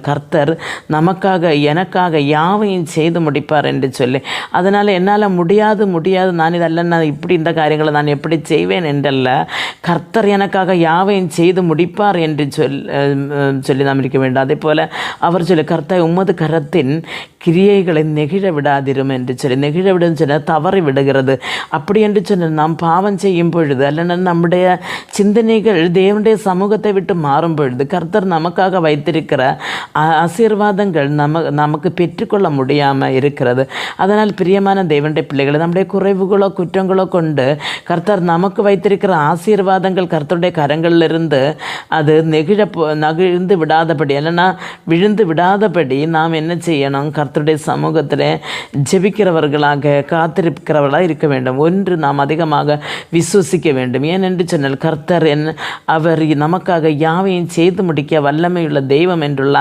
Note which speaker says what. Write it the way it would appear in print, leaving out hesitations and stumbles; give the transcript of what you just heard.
Speaker 1: கர்த்தர் நமக்காக எனக்காக யாவையும் செய்து முடிப்பார் என்று சொல்லி. அதனால் என்னால் முடியாது நான் இதல்ல, நான் இப்படி இந்த காரியங்களை நான் எப்படி செய்வேன் என்றல்ல, கர்த்தர் எனக்காக யாவையும் செய்து முடிப்பார் என்று சொல்லி நாம் இருக்க வேண்டும். அதே போல் அவர் சொல்லி, கர்த்தர் உமது கரத்தின் கிரியைகளை நெகிழ விடாதிரும் என்று சொல்லி. நெகிழ விடும் சொன்ன தவறி விடுகிறது. அப்படி என்று சொன்ன நாம் பாவம் செய்யும் பொழுது அல்லனா நம்முடைய சிந்தனைகள் தேவனுடைய சமூகத்தை விட்டு மாறும் பொழுது கர்த்தர் நமக்காக வைத்திருக்கிற ஆசீர்வாதங்கள் நமக்கு பெற்றுக்கொள்ள முடியாமல் இருக்கிறது. அதனால் பிரியமான தேவனுடைய பிள்ளைகளை, நம்முடைய குறைவுகளோ குற்றங்களோ கர்த்தர் நமக்கு வைத்திருக்கிற ஆசீர்வாதங்கள் கர்த்தருடைய கரங்களிலிருந்து அது நகிழ்ந்து விடாதபடி இல்லைன்னா விழுந்து விடாதபடி நாம் என்ன செய்யணும்? கர்த்தருடைய சமூகத்தில் ஜெபிக்கிறவர்களாக காத்திருக்கிறவர்களாக இருக்க வேண்டும். ஒன்று, நாம் அதிகமாக விசுவசிக்க வேண்டும். ஏனென்று சொன்னால் கர்த்தர் அவர் நமக்காக யாவையும் செய்து முடிக்க வல்லமையுள்ள தெய்வம் என்றுள்ள